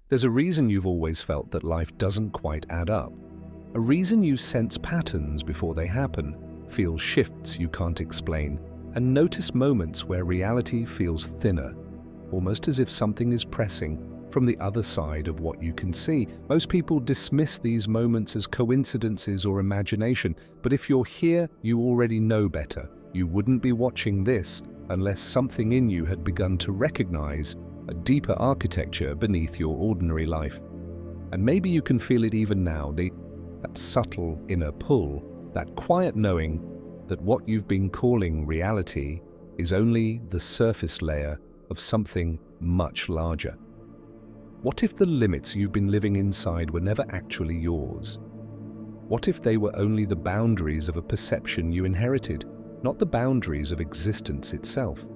There's a reason you've always felt that life doesn't quite add up. A reason you sense patterns before they happen, feel shifts you can't explain, and notice moments where reality feels thinner, almost as if something is pressing from the other side of what you can see. Most people dismiss these moments as coincidences or imagination, but if you're here, you already know better. You wouldn't be watching this unless something in you had begun to recognize a deeper architecture beneath your ordinary life. And maybe you can feel it even now, that subtle inner pull, that quiet knowing that what you've been calling reality is only the surface layer of something much larger. What if the limits you've been living inside were never actually yours? What if they were only the boundaries of a perception you inherited, not the boundaries of existence itself?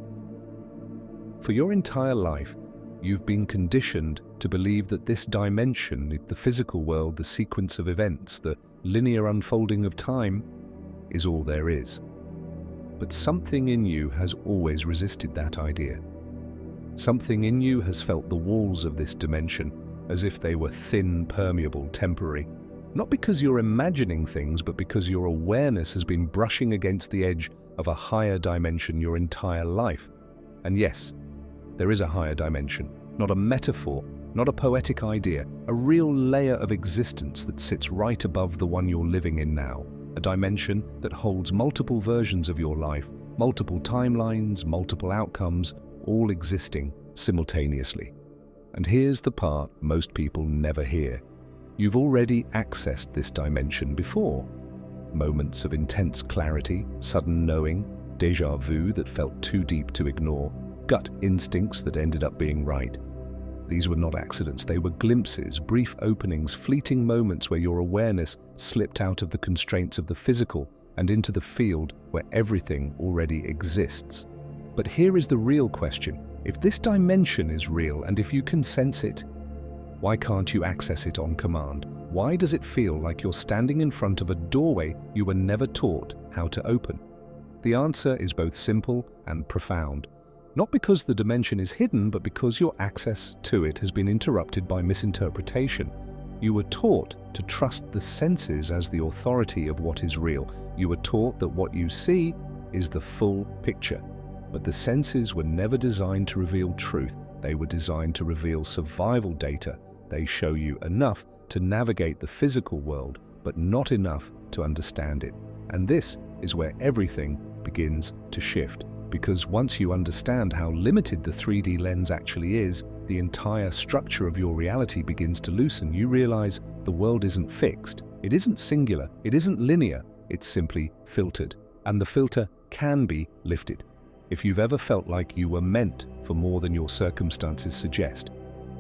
For your entire life, you've been conditioned to believe that this dimension, the physical world, the sequence of events, the linear unfolding of time, is all there is. But something in you has always resisted that idea. Something in you has felt the walls of this dimension as if they were thin, permeable, temporary. Not because you're imagining things, but because your awareness has been brushing against the edge of a higher dimension your entire life. And yes, there is a higher dimension, not a metaphor, not a poetic idea, a real layer of existence that sits right above the one you're living in now, a dimension that holds multiple versions of your life, multiple timelines, multiple outcomes, all existing simultaneously. And here's the part most people never hear. You've already accessed this dimension before. Moments of intense clarity, sudden knowing, déjà vu that felt too deep to ignore, gut instincts that ended up being right. These were not accidents, they were glimpses, brief openings, fleeting moments where your awareness slipped out of the constraints of the physical and into the field where everything already exists. But here is the real question. If this dimension is real and if you can sense it, why can't you access it on command? Why does it feel like you're standing in front of a doorway you were never taught how to open? The answer is both simple and profound. Not because the dimension is hidden, but because your access to it has been interrupted by misinterpretation. You were taught to trust the senses as the authority of what is real. You were taught that what you see is the full picture. But the senses were never designed to reveal truth. They were designed to reveal survival data. They show you enough to navigate the physical world, but not enough to understand it. And this is where everything begins to shift. Because once you understand how limited the 3D lens actually is, the entire structure of your reality begins to loosen. You realize the world isn't fixed. It isn't singular. It isn't linear. It's simply filtered. And the filter can be lifted. If you've ever felt like you were meant for more than your circumstances suggest,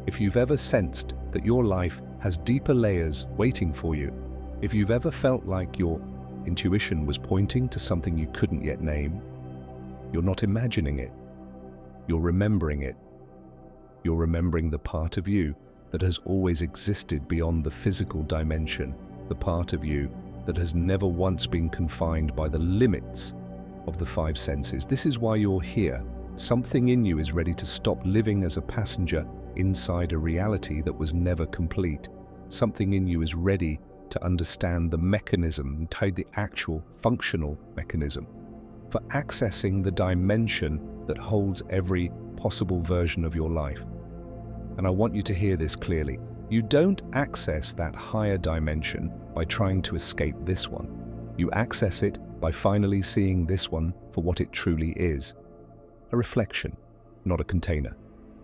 if you've ever sensed that your life has deeper layers waiting for you, if you've ever felt like your intuition was pointing to something you couldn't yet name, you're not imagining it. You're remembering it. You're remembering the part of you that has always existed beyond the physical dimension, the part of you that has never once been confined by the limits of the five senses. This is why you're here. Something in you is ready to stop living as a passenger inside a reality that was never complete. Something in you is ready to understand the mechanism, the actual functional mechanism, for accessing the dimension that holds every possible version of your life. And I want you to hear this clearly. You don't access that higher dimension by trying to escape this one. You access it by finally seeing this one for what it truly is. A reflection, not a container.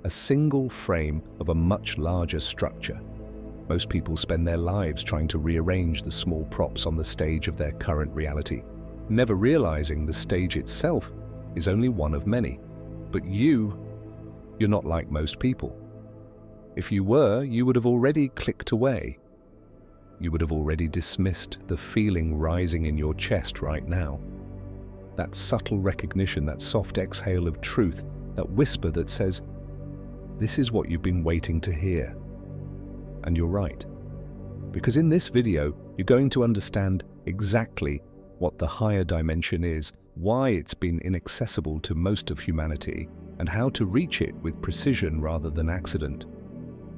A single frame of a much larger structure. Most people spend their lives trying to rearrange the small props on the stage of their current reality, never realizing the stage itself is only one of many. But you're not like most people. If you were, you would have already clicked away. You would have already dismissed the feeling rising in your chest right now. That subtle recognition, that soft exhale of truth, that whisper that says, this is what you've been waiting to hear. And you're right. Because in this video, you're going to understand exactly what the higher dimension is, why it's been inaccessible to most of humanity, and how to reach it with precision rather than accident.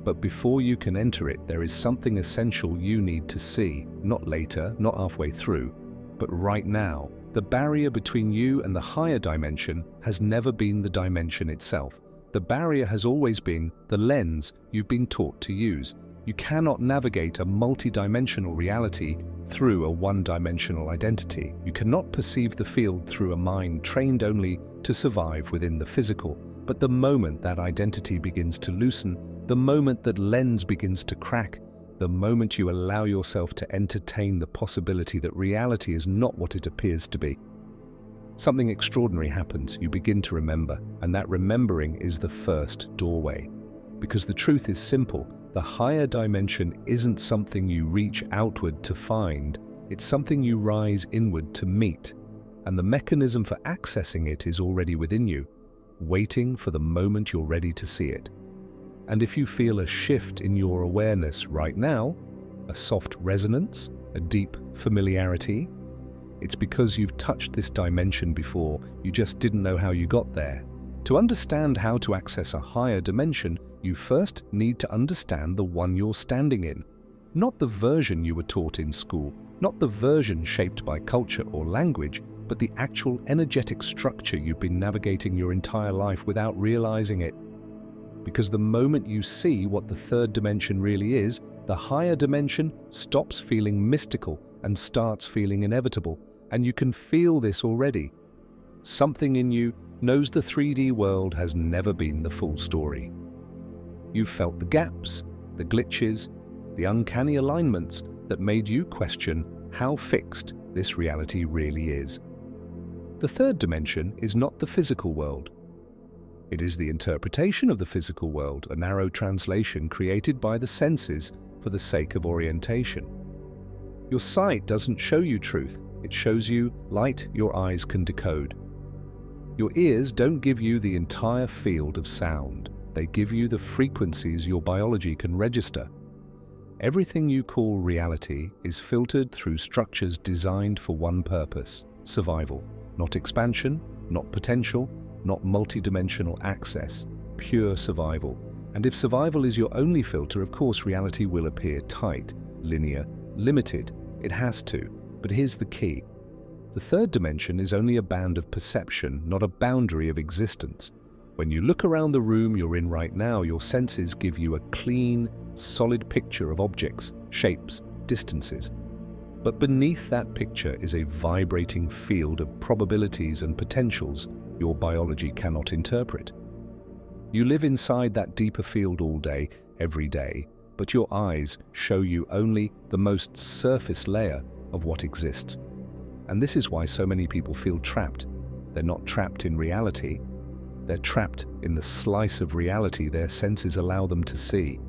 But before you can enter it, there is something essential you need to see, not later, not halfway through, but right now. The barrier between you and the higher dimension has never been the dimension itself. The barrier has always been the lens you've been taught to use. You cannot navigate a multi-dimensional reality through a one-dimensional identity. You cannot perceive the field through a mind trained only to survive within the physical. But the moment that identity begins to loosen, the moment that lens begins to crack, the moment you allow yourself to entertain the possibility that reality is not what it appears to be, something extraordinary happens. You begin to remember, and that remembering is the first doorway. Because the truth is simple, the higher dimension isn't something you reach outward to find, it's something you rise inward to meet. And the mechanism for accessing it is already within you, waiting for the moment you're ready to see it. And if you feel a shift in your awareness right now, a soft resonance, a deep familiarity, it's because you've touched this dimension before, you just didn't know how you got there. To understand how to access a higher dimension, you first need to understand the one you're standing in. Not the version you were taught in school, not the version shaped by culture or language, but the actual energetic structure you've been navigating your entire life without realizing it. Because the moment you see what the third dimension really is, the higher dimension stops feeling mystical and starts feeling inevitable. And you can feel this already. Something in you knows the 3D world has never been the full story. You've felt the gaps, the glitches, the uncanny alignments that made you question how fixed this reality really is. The third dimension is not the physical world. It is the interpretation of the physical world, a narrow translation created by the senses for the sake of orientation. Your sight doesn't show you truth, it shows you light your eyes can decode. Your ears don't give you the entire field of sound, they give you the frequencies your biology can register. Everything you call reality is filtered through structures designed for one purpose: survival. Not expansion, not potential, not multidimensional access, pure survival. And if survival is your only filter, of course reality will appear tight, linear, limited. It has to. But here's the key. The third dimension is only a band of perception, not a boundary of existence. When you look around the room you're in right now, your senses give you a clean, solid picture of objects, shapes, distances. But beneath that picture is a vibrating field of probabilities and potentials your biology cannot interpret. You live inside that deeper field all day, every day, but your eyes show you only the most surface layer of what exists. And this is why so many people feel trapped. They're not trapped in reality. They're trapped in the slice of reality their senses allow them to see.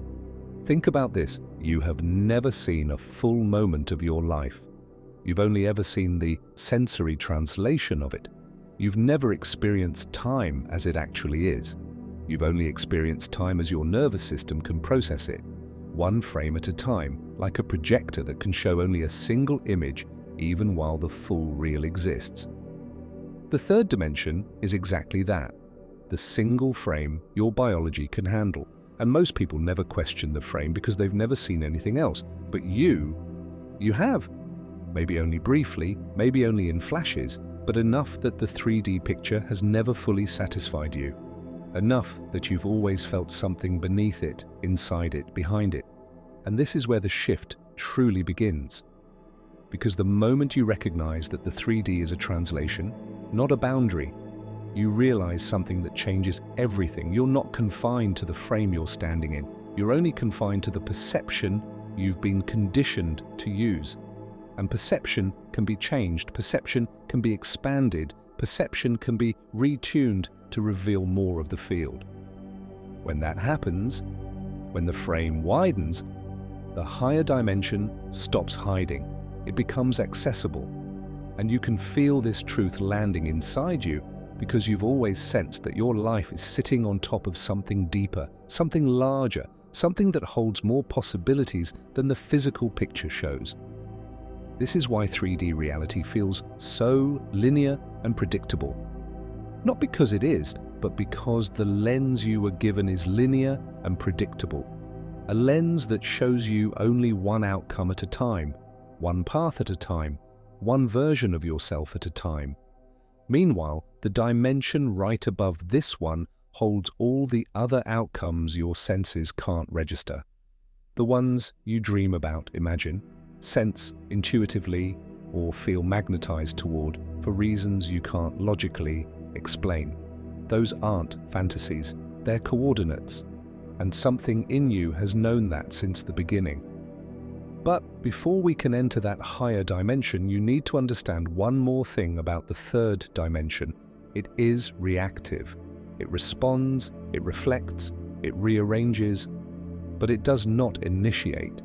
Think about this. You have never seen a full moment of your life. You've only ever seen the sensory translation of it. You've never experienced time as it actually is. You've only experienced time as your nervous system can process it, one frame at a time, like a projector that can show only a single image even while the full reel exists. The third dimension is exactly that, the single frame your biology can handle. And most people never question the frame because they've never seen anything else. But you have. Maybe only briefly, maybe only in flashes, but enough that the 3D picture has never fully satisfied you. Enough that you've always felt something beneath it, inside it, behind it. And this is where the shift truly begins. Because the moment you recognize that the 3D is a translation, not a boundary, you realize something that changes everything. You're not confined to the frame you're standing in. You're only confined to the perception you've been conditioned to use. And perception can be changed, perception can be expanded, perception can be retuned to reveal more of the field. When that happens, when the frame widens, the higher dimension stops hiding. It becomes accessible. And you can feel this truth landing inside you because you've always sensed that your life is sitting on top of something deeper, something larger, something that holds more possibilities than the physical picture shows. This is why 3D reality feels so linear and predictable. Not because it is, but because the lens you were given is linear and predictable. a lens that shows you only one outcome at a time, one path at a time, one version of yourself at a time. Meanwhile, the dimension right above this one holds all the other outcomes your senses can't register. The ones you dream about, imagine, sense intuitively, or feel magnetized toward for reasons you can't logically explain. Those aren't fantasies, they're coordinates, and something in you has known that since the beginning. But before we can enter that higher dimension, you need to understand one more thing about the third dimension. It is reactive. It responds, it reflects, it rearranges, but it does not initiate.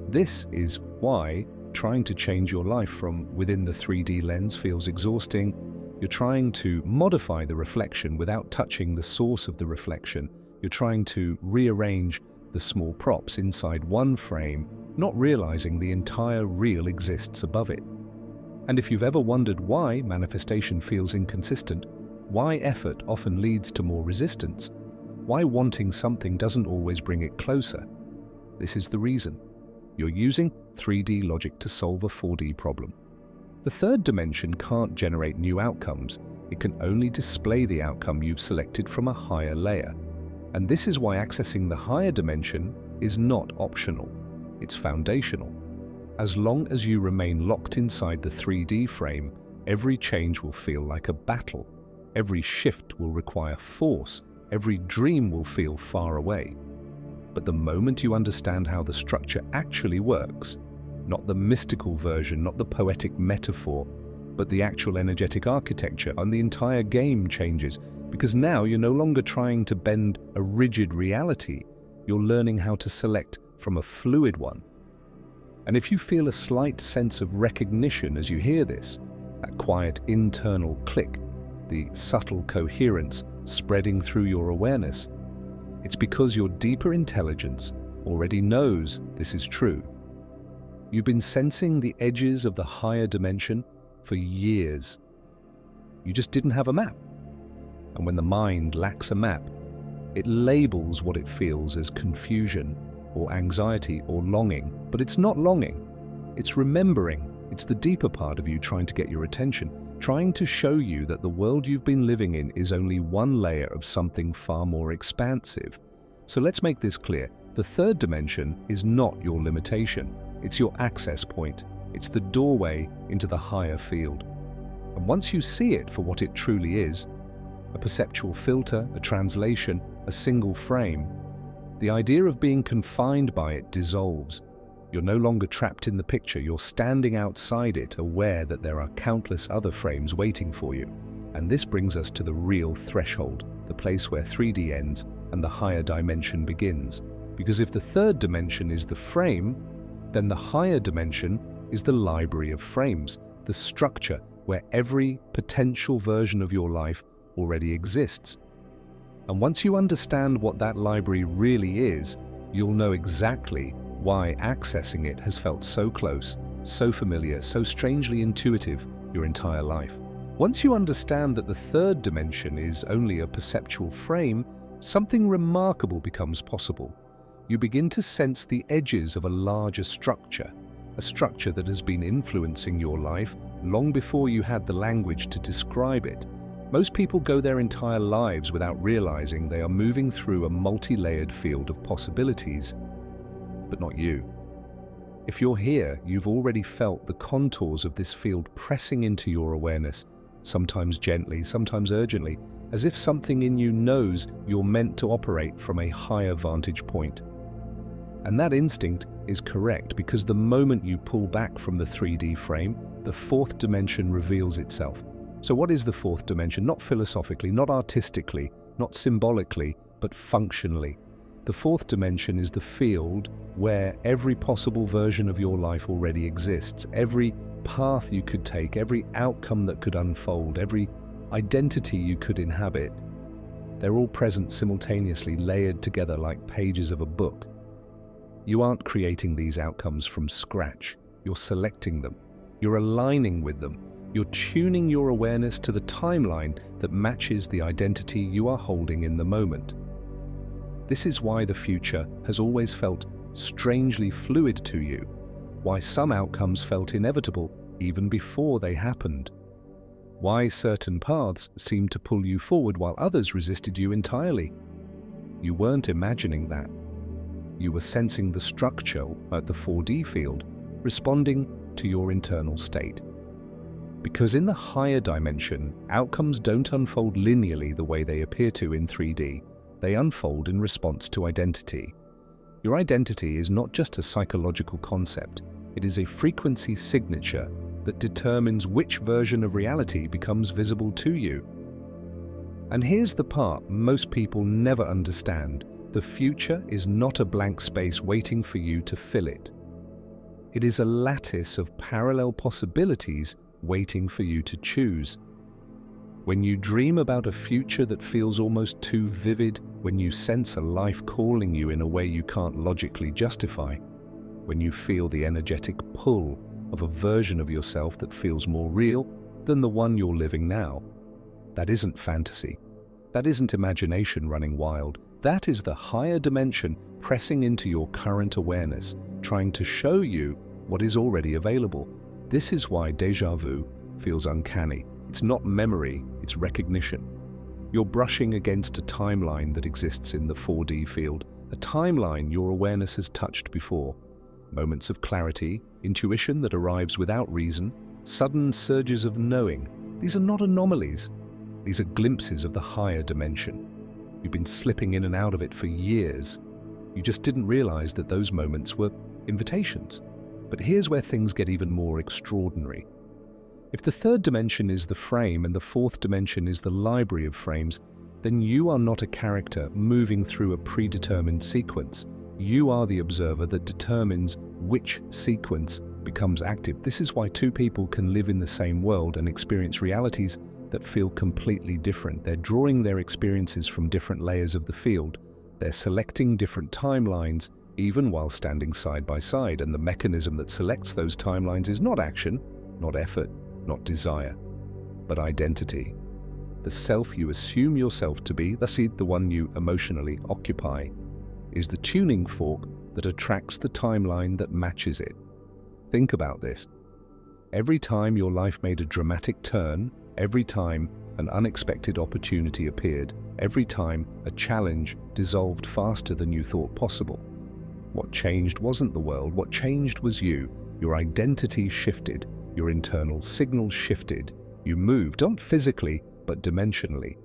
This is why trying to change your life from within the 3D lens feels exhausting. You're trying to modify the reflection without touching the source of the reflection. You're trying to rearrange the small props inside one frame, not realizing the entire reel exists above it. And if you've ever wondered why manifestation feels inconsistent, why effort often leads to more resistance, why wanting something doesn't always bring it closer, this is the reason. You're using 3D logic to solve a 4D problem. The third dimension can't generate new outcomes. It can only display the outcome you've selected from a higher layer. And this is why accessing the higher dimension is not optional. It's foundational. As long as you remain locked inside the 3D frame, every change will feel like a battle. Every shift will require force. Every dream will feel far away. But the moment you understand how the structure actually works, not the mystical version, not the poetic metaphor, but the actual energetic architecture, and the entire game changes, because now you're no longer trying to bend a rigid reality, you're learning how to select from a fluid one. And if you feel a slight sense of recognition as you hear this, that quiet internal click, the subtle coherence spreading through your awareness, it's because your deeper intelligence already knows this is true. You've been sensing the edges of the higher dimension for years. You just didn't have a map. And when the mind lacks a map, it labels what it feels as confusion or anxiety or longing. But it's not longing, it's remembering. It's the deeper part of you trying to get your attention, trying to show you that the world you've been living in is only one layer of something far more expansive. So let's make this clear. The third dimension is not your limitation. It's your access point. It's the doorway into the higher field. And once you see it for what it truly is, a perceptual filter, a translation, a single frame, the idea of being confined by it dissolves. You're no longer trapped in the picture, you're standing outside it, aware that there are countless other frames waiting for you. And this brings us to the real threshold, the place where 3D ends and the higher dimension begins. Because if the third dimension is the frame, then the higher dimension is the library of frames, the structure where every potential version of your life already exists. And once you understand what that library really is, you'll know exactly why accessing it has felt so close, so familiar, so strangely intuitive your entire life. Once you understand that the third dimension is only a perceptual frame, something remarkable becomes possible. You begin to sense the edges of a larger structure, a structure that has been influencing your life long before you had the language to describe it. Most people go their entire lives without realizing they are moving through a multi-layered field of possibilities. But not you. If you're here, you've already felt the contours of this field pressing into your awareness, sometimes gently, sometimes urgently, as if something in you knows you're meant to operate from a higher vantage point. And that instinct is correct, because the moment you pull back from the 3D frame, the fourth dimension reveals itself. So what is the fourth dimension? Not philosophically, not artistically, not symbolically, but functionally. The fourth dimension is the field where every possible version of your life already exists. Every path you could take, every outcome that could unfold, every identity you could inhabit. They're all present simultaneously, layered together like pages of a book. You aren't creating these outcomes from scratch. You're selecting them. You're aligning with them. You're tuning your awareness to the timeline that matches the identity you are holding in the moment. This is why the future has always felt strangely fluid to you, why some outcomes felt inevitable even before they happened, why certain paths seemed to pull you forward while others resisted you entirely. You weren't imagining that. You were sensing the structure at the 4D field, responding to your internal state. Because in the higher dimension, outcomes don't unfold linearly the way they appear to in 3D. They unfold in response to identity. Your identity is not just a psychological concept, it is a frequency signature that determines which version of reality becomes visible to you. And here's the part most people never understand. The future is not a blank space waiting for you to fill it. It is a lattice of parallel possibilities waiting for you to choose. When you dream about a future that feels almost too vivid, when you sense a life calling you in a way you can't logically justify, when you feel the energetic pull of a version of yourself that feels more real than the one you're living now, that isn't fantasy. That isn't imagination running wild. That is the higher dimension pressing into your current awareness, trying to show you what is already available. This is why déjà vu feels uncanny. It's not memory, it's recognition. You're brushing against a timeline that exists in the 4D field, a timeline your awareness has touched before. Moments of clarity, intuition that arrives without reason, sudden surges of knowing. These are not anomalies. These are glimpses of the higher dimension. You've been slipping in and out of it for years. You just didn't realize that those moments were invitations. But here's where things get even more extraordinary. If the third dimension is the frame and the fourth dimension is the library of frames, then you are not a character moving through a predetermined sequence. You are the observer that determines which sequence becomes active. This is why two people can live in the same world and experience realities that feel completely different. They're drawing their experiences from different layers of the field. They're selecting different timelines, even while standing side by side, and the mechanism that selects those timelines is not action, not effort, not desire, but identity. The self you assume yourself to be, thus the one you emotionally occupy, is the tuning fork that attracts the timeline that matches it. Think about this. Every time your life made a dramatic turn, every time an unexpected opportunity appeared, every time a challenge dissolved faster than you thought possible, what changed wasn't the world, what changed was you. Your identity shifted, your internal signal shifted. You moved, not physically, but dimensionally,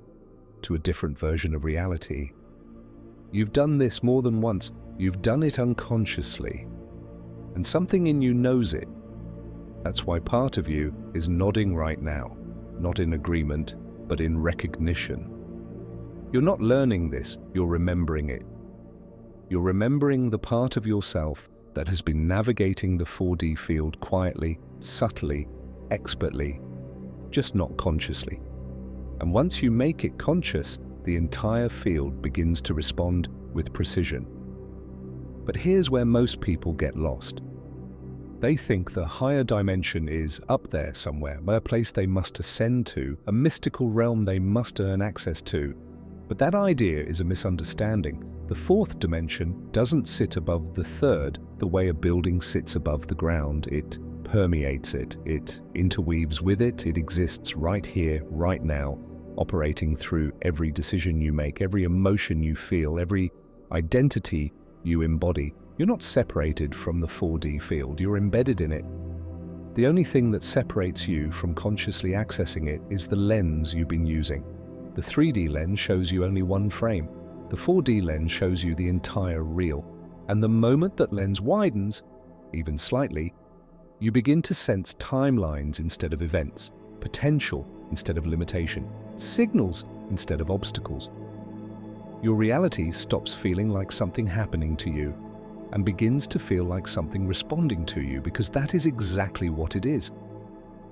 to a different version of reality. You've done this more than once. You've done it unconsciously. And something in you knows it. That's why part of you is nodding right now, not in agreement, but in recognition. You're not learning this, you're remembering it. You're remembering the part of yourself that has been navigating the 4D field quietly, subtly, expertly, just not consciously. And once you make it conscious, the entire field begins to respond with precision. But here's where most people get lost. They think the higher dimension is up there somewhere, a place they must ascend to, a mystical realm they must earn access to. But that idea is a misunderstanding. The fourth dimension doesn't sit above the third the way a building sits above the ground. It permeates it, it interweaves with it, it exists right here, right now, operating through every decision you make, every emotion you feel, every identity you embody. You're not separated from the 4D field, you're embedded in it. The only thing that separates you from consciously accessing it is the lens you've been using. The 3D lens shows you only one frame. The 4D lens shows you the entire reel. And the moment that lens widens, even slightly, you begin to sense timelines instead of events, potential instead of limitation, signals instead of obstacles. Your reality stops feeling like something happening to you and begins to feel like something responding to you, because that is exactly what it is.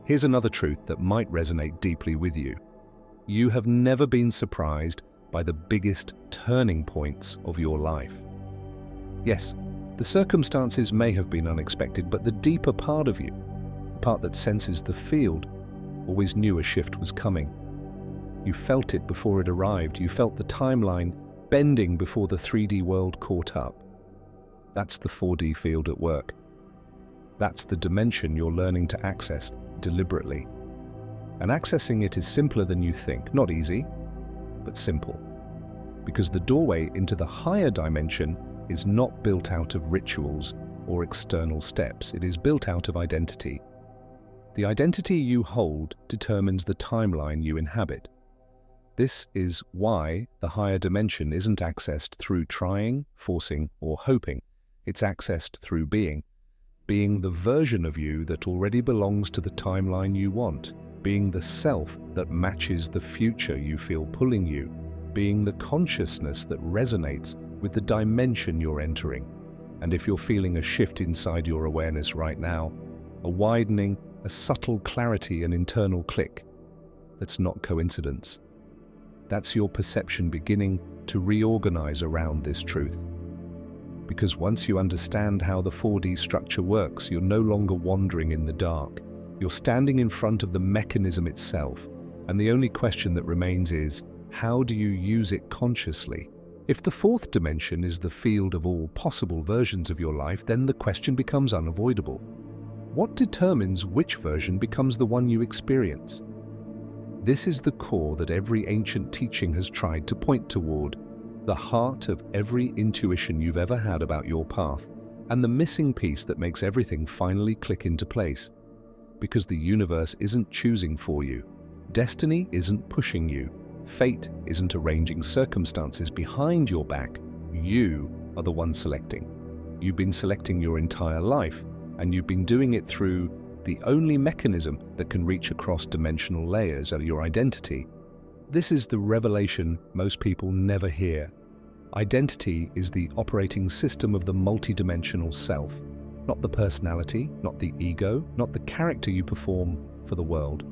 Here's another truth that might resonate deeply with you. You have never been surprised by the biggest turning points of your life. Yes, the circumstances may have been unexpected, but the deeper part of you, the part that senses the field, always knew a shift was coming. You felt it before it arrived. You felt the timeline bending before the 3D world caught up. That's the 4D field at work. That's the dimension you're learning to access deliberately. And accessing it is simpler than you think. Not easy, but simple. Because the doorway into the higher dimension is not built out of rituals or external steps. It is built out of identity. The identity you hold determines the timeline you inhabit. This is why the higher dimension isn't accessed through trying, forcing, or hoping. It's accessed through being. Being the version of you that already belongs to the timeline you want. Being the self that matches the future you feel pulling you. Being the consciousness that resonates with the dimension you're entering. And if you're feeling a shift inside your awareness right now, a widening, a subtle clarity, an internal click, that's not coincidence. That's your perception beginning to reorganize around this truth. Because once you understand how the 4D structure works, you're no longer wandering in the dark. You're standing in front of the mechanism itself, and the only question that remains is, how do you use it consciously? If the fourth dimension is the field of all possible versions of your life, then the question becomes unavoidable. What determines which version becomes the one you experience? This is the core that every ancient teaching has tried to point toward, the heart of every intuition you've ever had about your path, and the missing piece that makes everything finally click into place. Because the universe isn't choosing for you, destiny isn't pushing you, fate isn't arranging circumstances behind your back, you are the one selecting. You've been selecting your entire life, and you've been doing it through the only mechanism that can reach across dimensional layers of your identity. This is the revelation most people never hear. Identity is the operating system of the multidimensional self, not the personality, not the ego, not the character you perform for the world,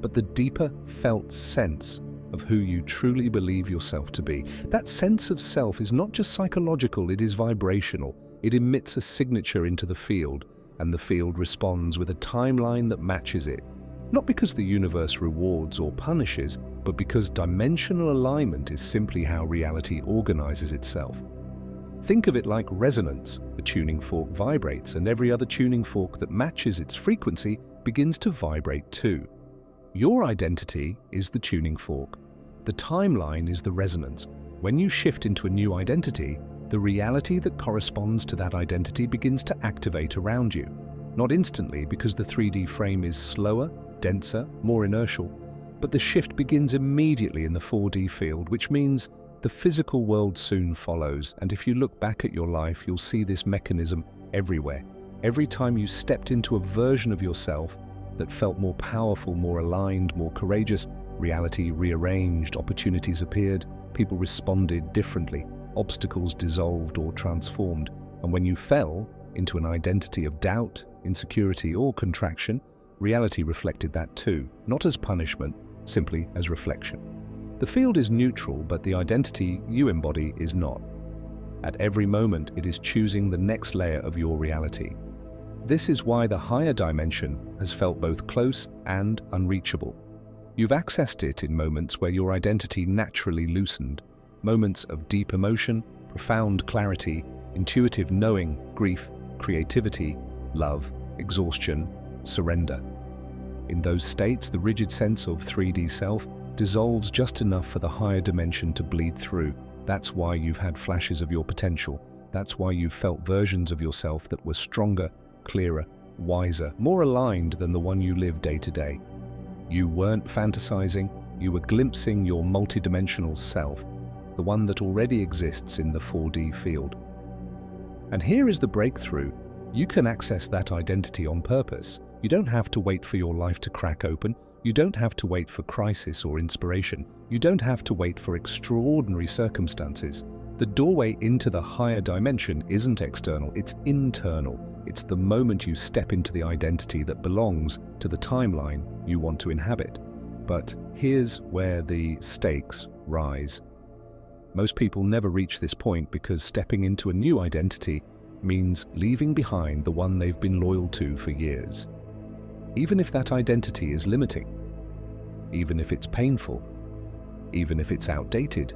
but the deeper felt sense of who you truly believe yourself to be. That sense of self is not just psychological, it is vibrational. It emits a signature into the field, and the field responds with a timeline that matches it. Not because the universe rewards or punishes, but because dimensional alignment is simply how reality organizes itself. Think of it like resonance. A tuning fork vibrates, and every other tuning fork that matches its frequency begins to vibrate too. Your identity is the tuning fork. The timeline is the resonance. When you shift into a new identity, the reality that corresponds to that identity begins to activate around you. Not instantly, because the 3D frame is slower, denser, more inertial, but the shift begins immediately in the 4D field, which means the physical world soon follows. And if you look back at your life, you'll see this mechanism everywhere. Every time you stepped into a version of yourself that felt more powerful, more aligned, more courageous, reality rearranged, opportunities appeared, people responded differently, obstacles dissolved or transformed. And when you fell into an identity of doubt, insecurity, or contraction, reality reflected that too, not as punishment, simply as reflection. The field is neutral, but the identity you embody is not. At every moment, it is choosing the next layer of your reality. This is why the higher dimension has felt both close and unreachable. You've accessed it in moments where your identity naturally loosened, moments of deep emotion, profound clarity, intuitive knowing, grief, creativity, love, exhaustion, surrender. In those states, the rigid sense of 3D self dissolves just enough for the higher dimension to bleed through. That's why you've had flashes of your potential. That's why you've felt versions of yourself that were stronger, clearer, wiser, more aligned than the one you live day to day. You weren't fantasizing, you were glimpsing your multidimensional self, the one that already exists in the 4D field. And here is the breakthrough. You can access that identity on purpose. You don't have to wait for your life to crack open. You don't have to wait for crisis or inspiration. You don't have to wait for extraordinary circumstances. The doorway into the higher dimension isn't external, it's internal. It's the moment you step into the identity that belongs to the timeline you want to inhabit. But here's where the stakes rise. Most people never reach this point because stepping into a new identity means leaving behind the one they've been loyal to for years. Even if that identity is limiting, even if it's painful, even if it's outdated,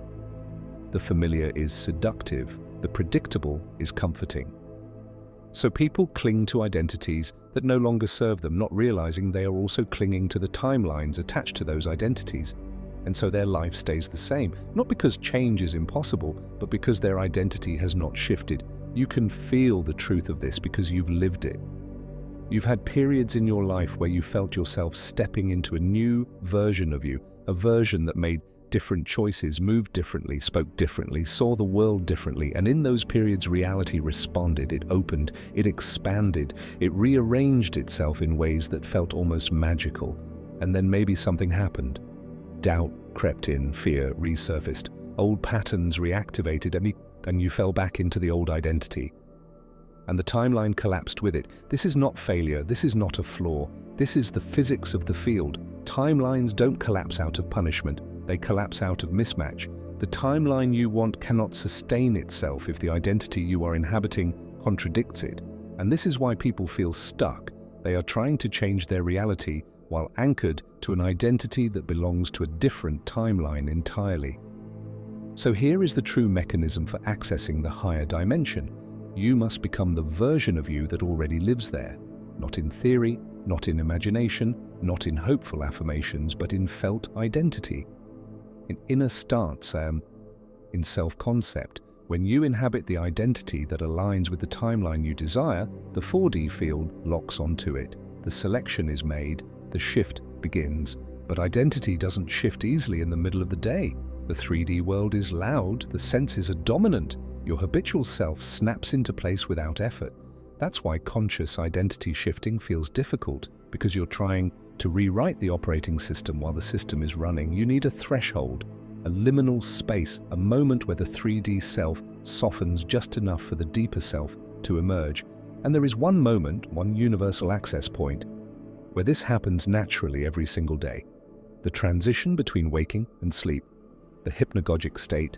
The familiar is seductive, the predictable is comforting. So people cling to identities that no longer serve them, not realizing they are also clinging to the timelines attached to those identities. And so their life stays the same, not because change is impossible, but because their identity has not shifted. You can feel the truth of this because you've lived it. You've had periods in your life where you felt yourself stepping into a new version of you, a version that made different choices, moved differently, spoke differently, saw the world differently, and in those periods reality responded, it opened, it expanded, it rearranged itself in ways that felt almost magical. And then maybe something happened. Doubt crept in, fear resurfaced, old patterns reactivated, and you fell back into the old identity. And the timeline collapsed with it. This is not failure, this is not a flaw, this is the physics of the field. Timelines don't collapse out of punishment, they collapse out of mismatch. The timeline you want cannot sustain itself if the identity you are inhabiting contradicts it. And this is why people feel stuck. They are trying to change their reality while anchored to an identity that belongs to a different timeline entirely. So here is the true mechanism for accessing the higher dimension. You must become the version of you that already lives there, not in theory, not in imagination, not in hopeful affirmations, but in felt identity, in inner stance, in self-concept. When you inhabit the identity that aligns with the timeline you desire, the 4D field locks onto it. The selection is made, the shift begins. But identity doesn't shift easily in the middle of the day. The 3D world is loud, the senses are dominant. Your habitual self snaps into place without effort. That's why conscious identity shifting feels difficult, because you're trying to rewrite the operating system while the system is running. You need a threshold, a liminal space, a moment where the 3D self softens just enough for the deeper self to emerge. And there is one moment, one universal access point, where this happens naturally every single day. The transition between waking and sleep, the hypnagogic state,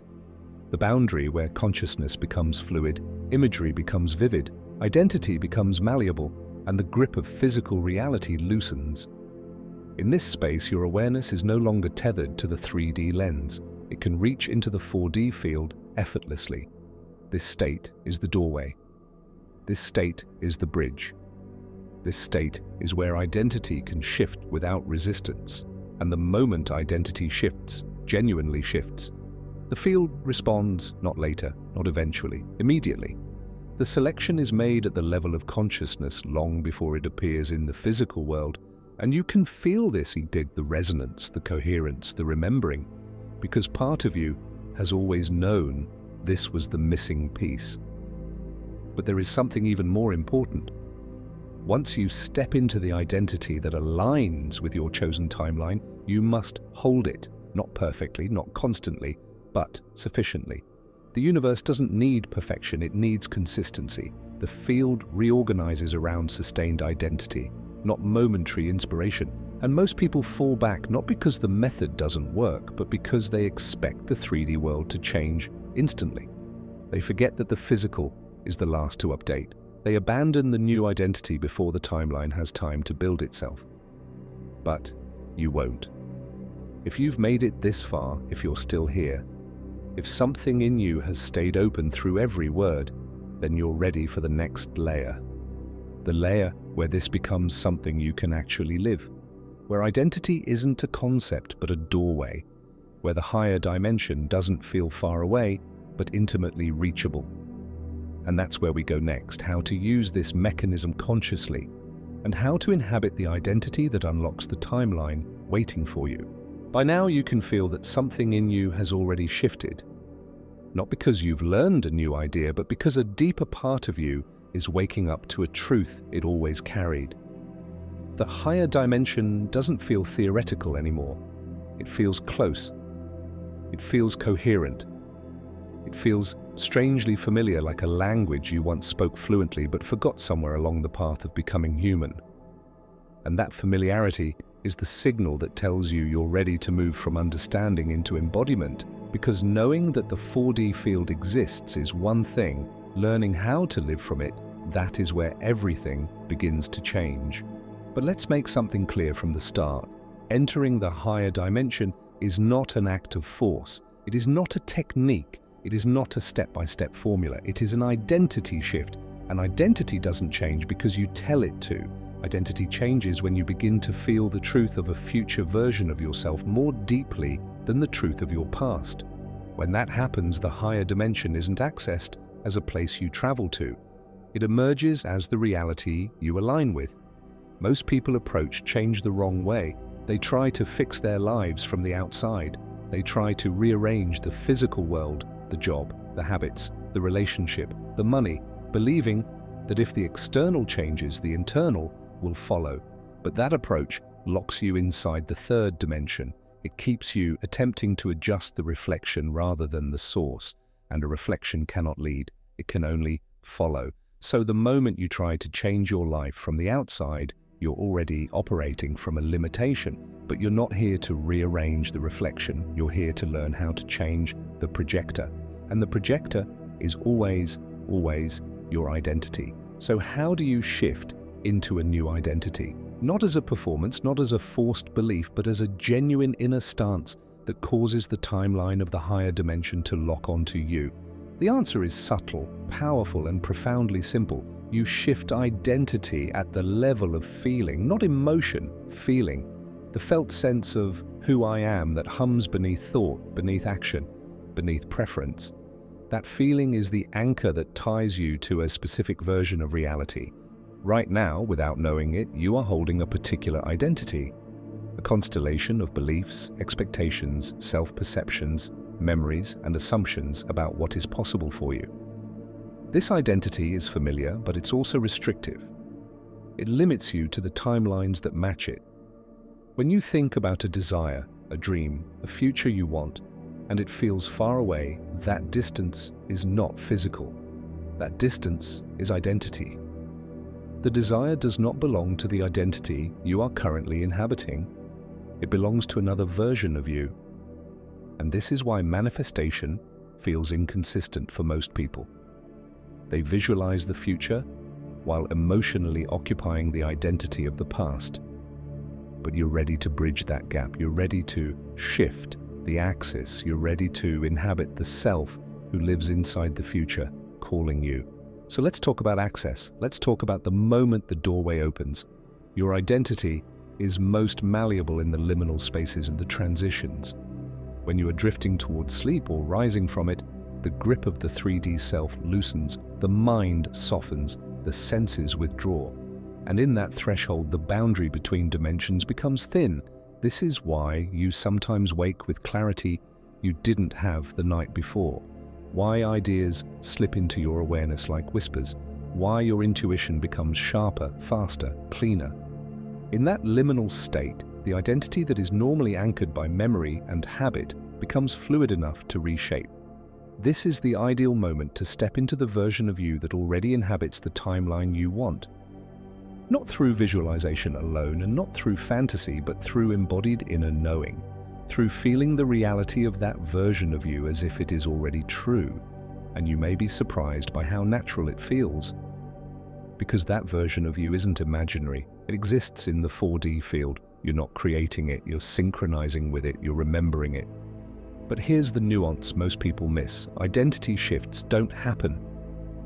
the boundary where consciousness becomes fluid, imagery becomes vivid, identity becomes malleable, and the grip of physical reality loosens. In this space, your awareness is no longer tethered to the 3D lens. It can reach into the 4D field effortlessly. This state is the doorway. This state is the bridge. This state is where identity can shift without resistance. And the moment identity shifts, genuinely shifts, the field responds not later, not eventually, immediately. The selection is made at the level of consciousness long before it appears in the physical world, and you can feel this, the resonance, the coherence, the remembering, because part of you has always known this was the missing piece. But there is something even more important. Once you step into the identity that aligns with your chosen timeline, you must hold it, not perfectly, not constantly, but sufficiently. The universe doesn't need perfection, it needs consistency. The field reorganizes around sustained identity, not momentary inspiration. And most people fall back not because the method doesn't work, but because they expect the 3D world to change instantly. They forget that the physical is the last to update. They abandon the new identity before the timeline has time to build itself. But you won't. If you've made it this far, if you're still here, if something in you has stayed open through every word, then you're ready for the next layer. The layer where this becomes something you can actually live, where identity isn't a concept but a doorway, where the higher dimension doesn't feel far away but intimately reachable. And that's where we go next, how to use this mechanism consciously, and how to inhabit the identity that unlocks the timeline waiting for you. By now you can feel that something in you has already shifted, not because you've learned a new idea, but because a deeper part of you is waking up to a truth it always carried. The higher dimension doesn't feel theoretical anymore. It feels close. It feels coherent. It feels strangely familiar, like a language you once spoke fluently but forgot somewhere along the path of becoming human. And that familiarity is the signal that tells you you're ready to move from understanding into embodiment, because knowing that the 4D field exists is one thing, learning how to live from it, that is where everything begins to change. But let's make something clear from the start. Entering the higher dimension is not an act of force. It is not a technique. It is not a step-by-step formula. It is an identity shift. An identity doesn't change because you tell it to. Identity changes when you begin to feel the truth of a future version of yourself more deeply than the truth of your past. When that happens, the higher dimension isn't accessed as a place you travel to. It emerges as the reality you align with. Most people approach change the wrong way. They try to fix their lives from the outside. They try to rearrange the physical world, the job, the habits, the relationship, the money, believing that if the external changes, the internal will follow. But that approach locks you inside the third dimension. It keeps you attempting to adjust the reflection rather than the source, and a reflection cannot lead, it can only follow. So the moment you try to change your life from the outside, you're already operating from a limitation, but you're not here to rearrange the reflection, you're here to learn how to change the projector. And the projector is always your identity. So how do you shift into a new identity? Not as a performance, not as a forced belief, but as a genuine inner stance that causes the timeline of the higher dimension to lock onto you. The answer is subtle, powerful, and profoundly simple. You shift identity at the level of feeling, not emotion, feeling. The felt sense of who I am that hums beneath thought, beneath action, beneath preference. That feeling is the anchor that ties you to a specific version of reality. Right now, without knowing it, you are holding a particular identity, a constellation of beliefs, expectations, self-perceptions, memories, and assumptions about what is possible for you. This identity is familiar, but it's also restrictive. It limits you to the timelines that match it. When you think about a desire, a dream, a future you want, and it feels far away, that distance is not physical. That distance is identity. The desire does not belong to the identity you are currently inhabiting. It belongs to another version of you. And this is why manifestation feels inconsistent for most people. They visualize the future while emotionally occupying the identity of the past. But you're ready to bridge that gap. You're ready to shift the axis. You're ready to inhabit the self who lives inside the future, calling you. So let's talk about access. Let's talk about the moment the doorway opens. Your identity is most malleable in the liminal spaces and the transitions. When you are drifting towards sleep or rising from it, the grip of the 3D self loosens, the mind softens, the senses withdraw. And in that threshold, the boundary between dimensions becomes thin. This is why you sometimes wake with clarity you didn't have the night before. Why ideas slip into your awareness like whispers. Why your intuition becomes sharper, faster, cleaner. In that liminal state, the identity that is normally anchored by memory and habit becomes fluid enough to reshape. This is the ideal moment to step into the version of you that already inhabits the timeline you want. Not through visualization alone and not through fantasy, but through embodied inner knowing. Through feeling the reality of that version of you as if it is already true, and you may be surprised by how natural it feels. Because that version of you isn't imaginary, it exists in the 4D field. You're not creating it, you're synchronizing with it, you're remembering it. But here's the nuance most people miss. Identity shifts don't happen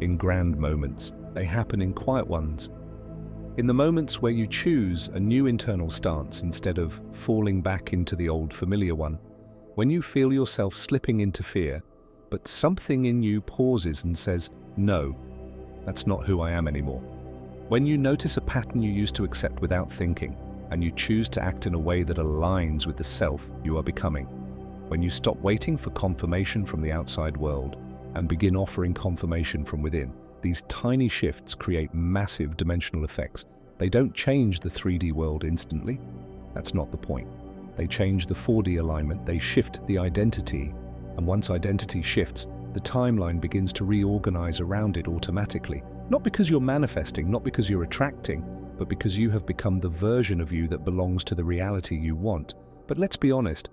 in grand moments, they happen in quiet ones. In the moments where you choose a new internal stance instead of falling back into the old familiar one, when you feel yourself slipping into fear, but something in you pauses and says, no, that's not who I am anymore. When you notice a pattern you used to accept without thinking, and you choose to act in a way that aligns with the self you are becoming. When you stop waiting for confirmation from the outside world and begin offering confirmation from within, these tiny shifts create massive dimensional effects. They don't change the 3D world instantly. That's not the point. They change the 4D alignment, they shift the identity, and once identity shifts, the timeline begins to reorganize around it automatically. Not because you're manifesting, not because you're attracting, but because you have become the version of you that belongs to the reality you want. But let's be honest,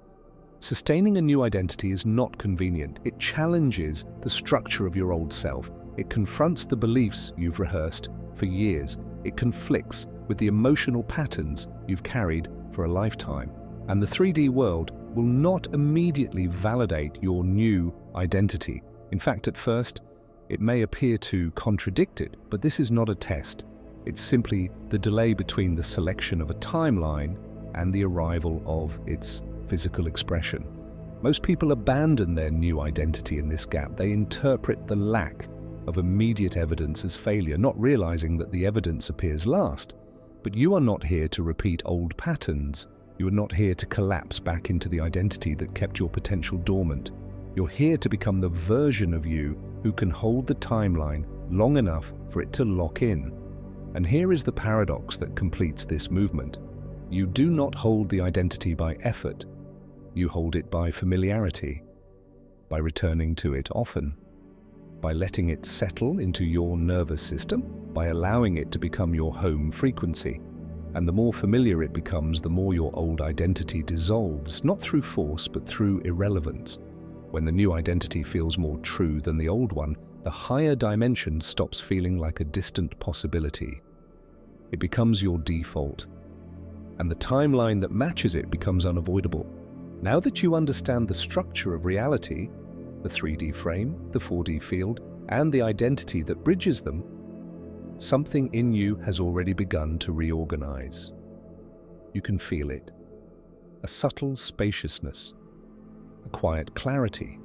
sustaining a new identity is not convenient. It challenges the structure of your old self. It confronts the beliefs you've rehearsed for years. It conflicts with the emotional patterns you've carried for a lifetime. And the 3D world will not immediately validate your new identity. In fact, at first, it may appear to contradict it, but this is not a test. It's simply the delay between the selection of a timeline and the arrival of its physical expression. Most people abandon their new identity in this gap. They interpret the lack of immediate evidence as failure, not realizing that the evidence appears last. But you are not here to repeat old patterns. You are not here to collapse back into the identity that kept your potential dormant. You're here to become the version of you who can hold the timeline long enough for it to lock in. And here is the paradox that completes this movement. You do not hold the identity by effort. You hold it by familiarity, by returning to it often, by letting it settle into your nervous system, by allowing it to become your home frequency. And the more familiar it becomes, the more your old identity dissolves, not through force, but through irrelevance. When the new identity feels more true than the old one, the higher dimension stops feeling like a distant possibility. It becomes your default, and the timeline that matches it becomes unavoidable. Now that you understand the structure of reality, the 3D frame, the 4D field, and the identity that bridges them, something in you has already begun to reorganize. You can feel it. A subtle spaciousness, a quiet clarity,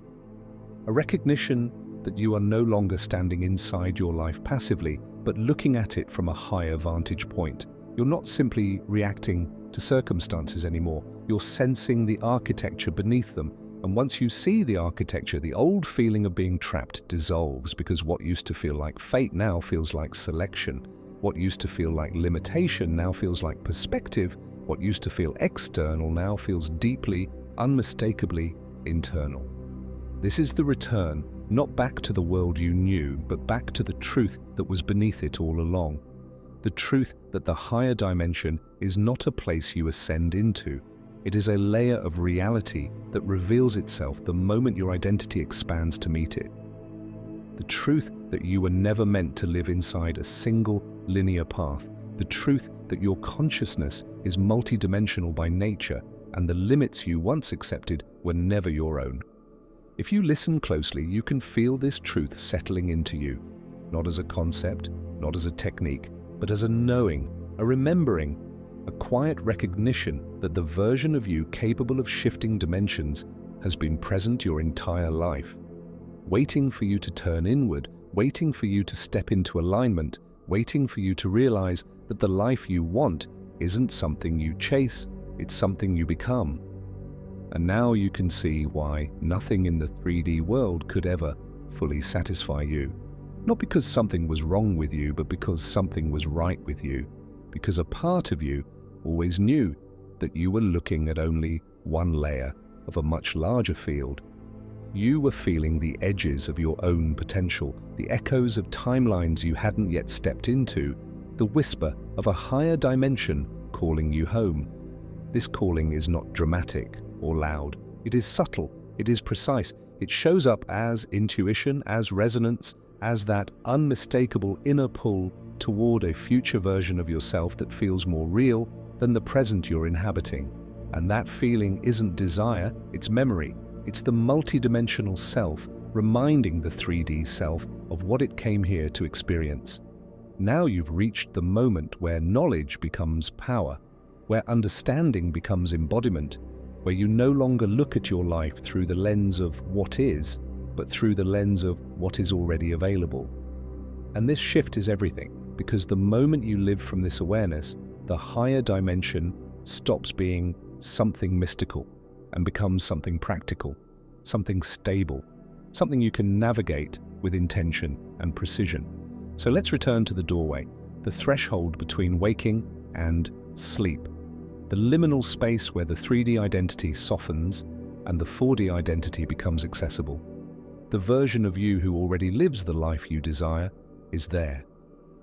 a recognition that you are no longer standing inside your life passively, but looking at it from a higher vantage point. You're not simply reacting to circumstances anymore. You're sensing the architecture beneath them. And once you see the architecture, the old feeling of being trapped dissolves, because what used to feel like fate now feels like selection. What used to feel like limitation now feels like perspective. What used to feel external now feels deeply, unmistakably internal. This is the return, not back to the world you knew, but back to the truth that was beneath it all along. The truth that the higher dimension is not a place you ascend into. It is a layer of reality that reveals itself the moment your identity expands to meet it. The truth that you were never meant to live inside a single linear path. The truth that your consciousness is multidimensional by nature, and the limits you once accepted were never your own. If you listen closely, you can feel this truth settling into you, not as a concept, not as a technique, but as a knowing, a remembering, a quiet recognition that the version of you capable of shifting dimensions has been present your entire life, waiting for you to turn inward, waiting for you to step into alignment, waiting for you to realize that the life you want isn't something you chase, it's something you become. And now you can see why nothing in the 3D world could ever fully satisfy you. Not because something was wrong with you, but because something was right with you. Because a part of you always knew that you were looking at only one layer of a much larger field. You were feeling the edges of your own potential, the echoes of timelines you hadn't yet stepped into, the whisper of a higher dimension calling you home. This calling is not dramatic or loud. It is subtle, it is precise. It shows up as intuition, as resonance, as that unmistakable inner pull toward a future version of yourself that feels more real than the present you're inhabiting. And that feeling isn't desire, it's memory. It's the multidimensional self reminding the 3D self of what it came here to experience. Now you've reached the moment where knowledge becomes power, where understanding becomes embodiment, where you no longer look at your life through the lens of what is, but through the lens of what is already available. And this shift is everything, because the moment you live from this awareness, the higher dimension stops being something mystical and becomes something practical, something stable, something you can navigate with intention and precision. So let's return to the doorway, the threshold between waking and sleep, the liminal space where the 3D identity softens and the 4D identity becomes accessible. The version of you who already lives the life you desire is there,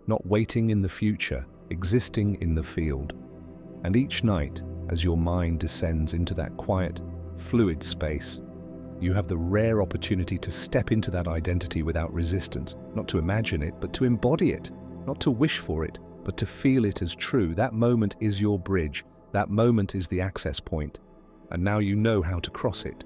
not waiting in the future, existing in the field. And each night, as your mind descends into that quiet, fluid space, you have the rare opportunity to step into that identity without resistance, not to imagine it, but to embody it, not to wish for it, but to feel it as true. That moment is your bridge. That moment is the access point. And now you know how to cross it.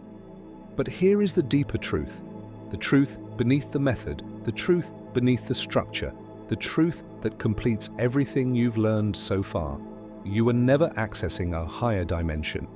But here is the deeper truth, the truth beneath the method, the truth beneath the structure, the truth that completes everything you've learned so far. You are never accessing a higher dimension.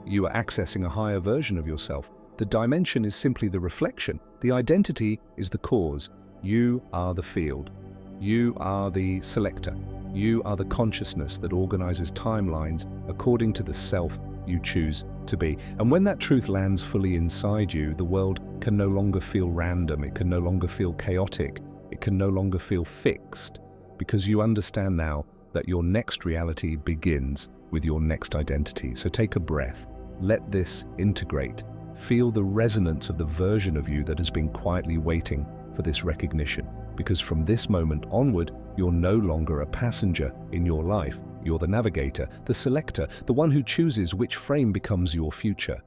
You are accessing a higher version of yourself. The dimension is simply the reflection. The identity is the cause. You are the field. You are the selector. You are the consciousness that organizes timelines according to the self you choose to be. And when that truth lands fully inside you, the world can no longer feel random. It can no longer feel chaotic. It can no longer feel fixed, because you understand now that your next reality begins with your next identity. So take a breath. Let this integrate. Feel the resonance of the version of you that has been quietly waiting for this recognition. Because from this moment onward, you're no longer a passenger in your life. You're the navigator, the selector, the one who chooses which frame becomes your future.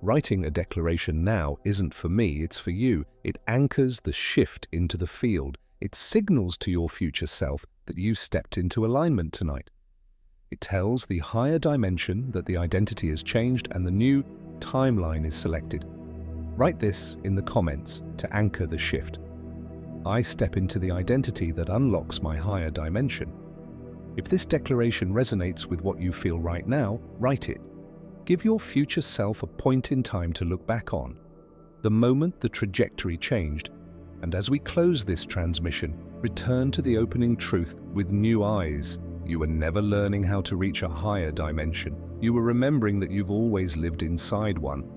Writing a declaration now isn't for me, it's for you. It anchors the shift into the field. It signals to your future self that you stepped into alignment tonight. It tells the higher dimension that the identity has changed and the new timeline is selected. Write this in the comments to anchor the shift. I step into the identity that unlocks my higher dimension. If this declaration resonates with what you feel right now, write it. Give your future self a point in time to look back on, the moment the trajectory changed. And as we close this transmission, return to the opening truth with new eyes. You were never learning how to reach a higher dimension. You were remembering that you've always lived inside one.